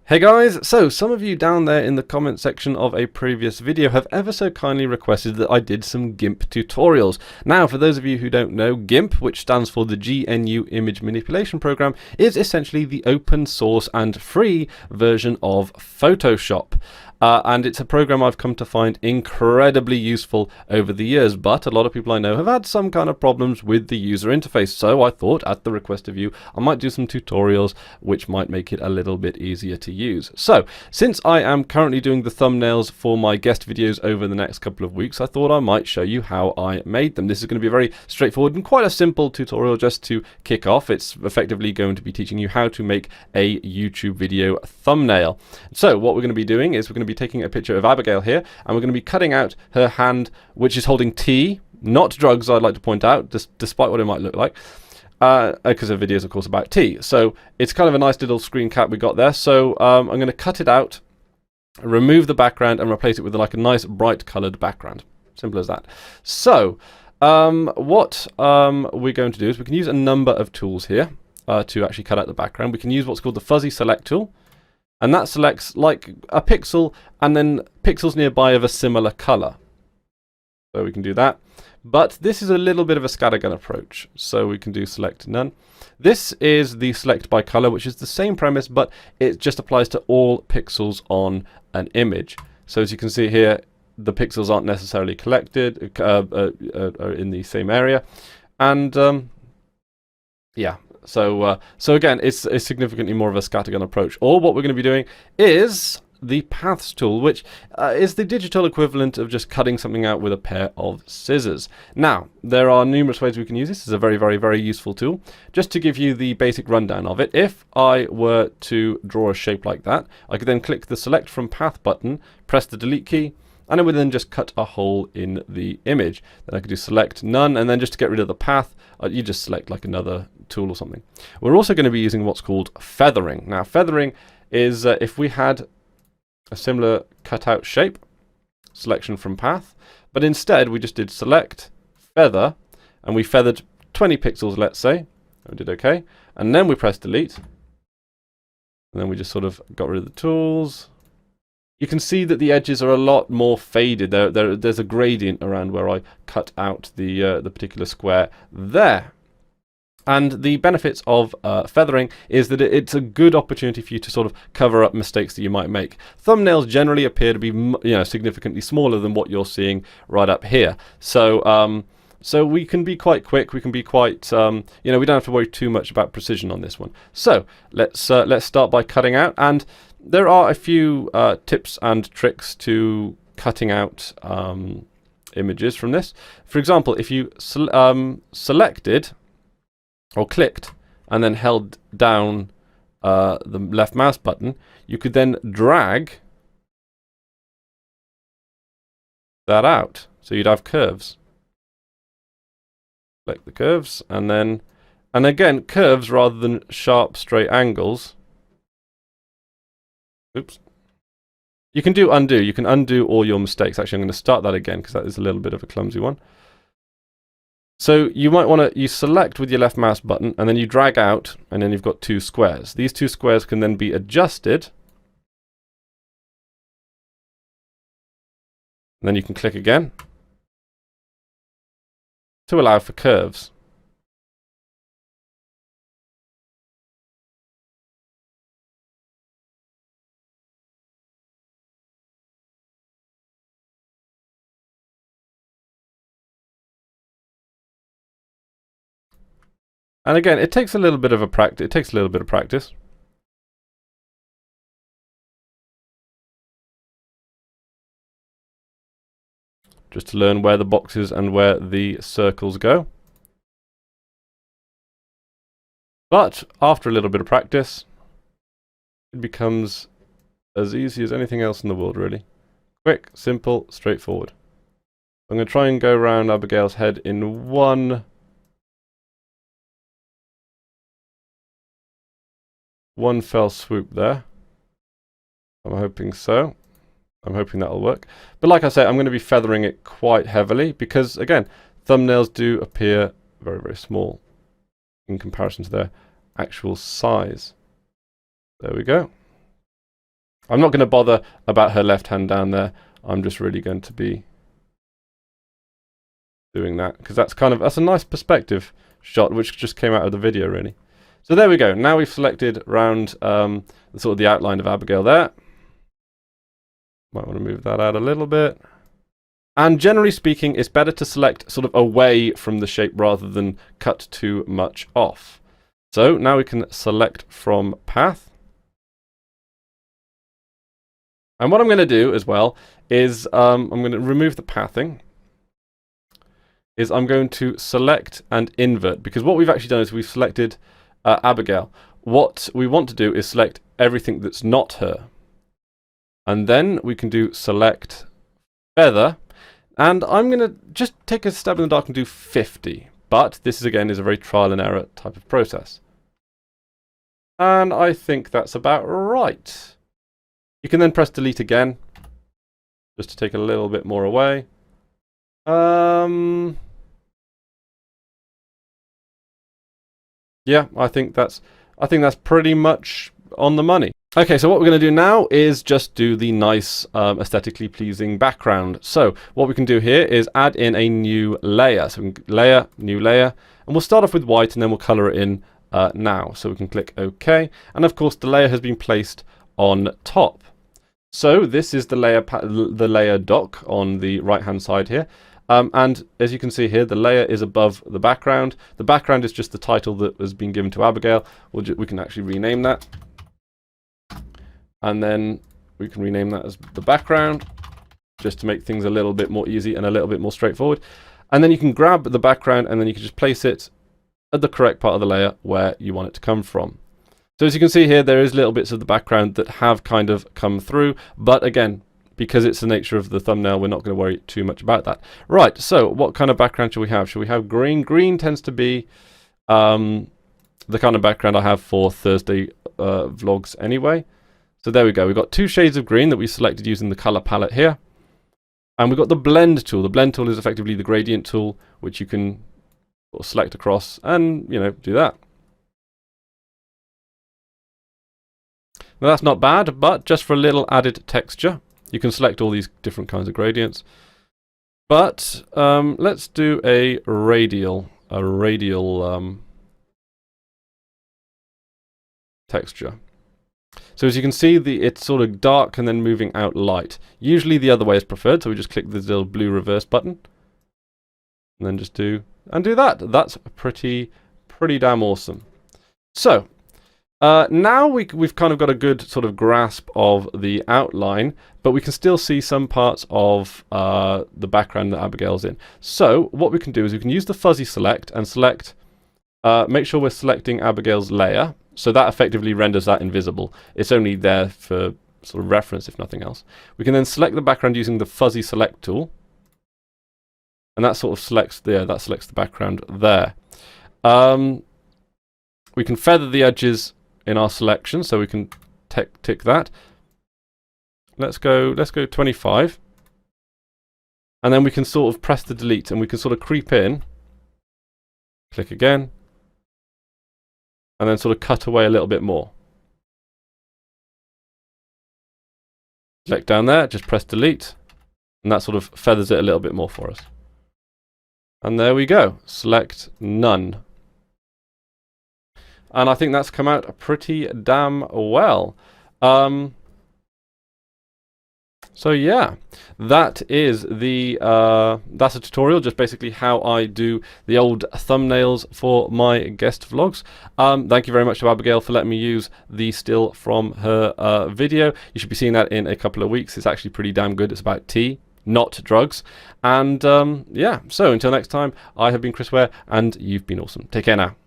Hey guys, so some of you down there in the comment section of a previous video have ever so kindly requested that I did some GIMP tutorials. Now, for those of you who don't know, GIMP, which stands for the GNU Image Manipulation Program, is essentially the open source and free version of Photoshop. And it's a program I've come to find incredibly useful over the years, but a lot of people I know have had some kind of problems with the user interface, so I thought, at the request of you, I might do some tutorials which might make it a little bit easier to use. So, since I am currently doing the thumbnails for my guest videos over the next couple of weeks, I thought I might show you how I made them. This is going to be a very straightforward and quite a simple tutorial just to kick off. It's effectively going to be teaching you how to make a YouTube video thumbnail. So, what we're going to be doing is we're going to be taking a picture of Abigail here, and we're going to be cutting out her hand, which is holding tea, not drugs, I'd like to point out, despite what it might look like, because her video is of course about tea. So it's kind of a nice little screen cap we got there. So I'm going to cut it out, remove the background, and replace it with like a nice bright colored background. Simple as that. So what we're going to do is we can use a number of tools here to actually cut out the background. We can use what's called the fuzzy select tool, and that selects like a pixel and then pixels nearby of a similar color. So we can do that. But this is a little bit of a scattergun approach. So we can do select none. This is the select by color, which is the same premise, but it just applies to all pixels on an image. So as you can see here, the pixels aren't necessarily collected, are in the same area. And yeah. So again, it's significantly more of a scattergun approach. Or what we're going to be doing is the paths tool, which is the digital equivalent of just cutting something out with a pair of scissors. Now, there are numerous ways we can use this. It's a very, very, very useful tool. Just to give you the basic rundown of it, if I were to draw a shape like that, I could then click the Select from Path button, press the Delete key, and it would then just cut a hole in the image. Then I could do select none, and then just to get rid of the path, you just select like another tool or something. We're also going to be using what's called feathering. Now, feathering is if we had a similar cutout shape, selection from path, but instead we just did select, feather, and we feathered 20 pixels, let's say, and we did OK, and then we pressed delete, and then we just sort of got rid of the tools. You can see that the edges are a lot more faded. There's a gradient around where I cut out the particular square there. And the benefits of feathering is that it's a good opportunity for you to sort of cover up mistakes that you might make. Thumbnails generally appear to be significantly smaller than what you're seeing right up here. So so we can be quite quick. We can be quite we don't have to worry too much about precision on this one. So let's start by cutting out. And there are a few tips and tricks to cutting out images from this. For example, if you selected or clicked and then held down the left mouse button, you could then drag that out. So you'd have curves. Select the curves, and again, curves rather than sharp straight angles. Oops. You can do undo. You can undo all your mistakes. Actually, I'm going to start that again because that is a little bit of a clumsy one. So you might want to, you select with your left mouse button and then you drag out, and then you've got two squares. These two squares can then be adjusted. And then you can click again to allow for curves. And again, it takes a little bit of practice. It takes a little bit of practice. Just to learn where the boxes and where the circles go. But after a little bit of practice, it becomes as easy as anything else in the world, really. Quick, simple, straightforward. I'm going to try and go around Abigail's head in one fell swoop there. I'm hoping so. I'm hoping that'll work. But like I say, I'm going to be feathering it quite heavily because, again, thumbnails do appear very, very small in comparison to their actual size. There we go. I'm not going to bother about her left hand down there. I'm just really going to be doing that because that's a nice perspective shot which just came out of the video really. So there we go. Now we've selected around sort of the outline of Abigail there. Might want to move that out a little bit. And generally speaking, it's better to select sort of away from the shape rather than cut too much off. So now we can select from path. And what I'm going to do as well is I'm going to remove the pathing. I'm going to select and invert, because what we've actually done is we've selected Abigail. What we want to do is select everything that's not her. And then we can do select feather. And I'm going to just take a stab in the dark and do 50. But this is again is a very trial and error type of process. And I think that's about right. You can then press delete again, just to take a little bit more away. Yeah, I think that's pretty much on the money. Okay, so what we're going to do now is just do the nice aesthetically pleasing background. So what we can do here is add in a new layer. So we can layer, new layer, and we'll start off with white and then we'll color it in now. So we can click OK, and of course the layer has been placed on top. So this is the layer dock on the right hand side here. And as you can see here, the layer is above the background. The background is just the title that has been given to Abigail. We can actually rename that. And then we can rename that as the background, just to make things a little bit more easy and a little bit more straightforward. And then you can grab the background and then you can just place it at the correct part of the layer where you want it to come from. So as you can see here, there is little bits of the background that have kind of come through, but again, because it's the nature of the thumbnail, we're not going to worry too much about that. Right, so what kind of background should we have? Should we have green? Green tends to be the kind of background I have for Thursday vlogs anyway. So there we go. We've got two shades of green that we selected using the color palette here. And we've got the blend tool. The blend tool is effectively the gradient tool, which you can sort of select across and, you know, do that. Now that's not bad, but just for a little added texture, you can select all these different kinds of gradients. But let's do a radial texture. So as you can see, it's sort of dark and then moving out light. Usually the other way is preferred, so we just click the little blue reverse button. And then just do that. That's pretty damn awesome. So now we've kind of got a good sort of grasp of the outline, but we can still see some parts of the background that Abigail's in. So what we can do is we can use the fuzzy select and select, make sure we're selecting Abigail's layer. So that effectively renders that invisible. It's only there for sort of reference, if nothing else. We can then select the background using the fuzzy select tool. And that sort of selects the background there. We can feather the edges in our selection, so we can tick that. Let's go 25. And then we can sort of press the delete and we can sort of creep in. Click again. And then sort of cut away a little bit more. Click down there, just press delete, and that sort of feathers it a little bit more for us. And there we go, select none. And I think that's come out pretty damn well. So yeah, that is that's a tutorial, just basically how I do the old thumbnails for my guest vlogs. Thank you very much to Abigail for letting me use the still from her video. You should be seeing that in a couple of weeks. It's actually pretty damn good. It's about tea, not drugs. And yeah, so until next time, I have been Chris Ware, and you've been awesome. Take care now.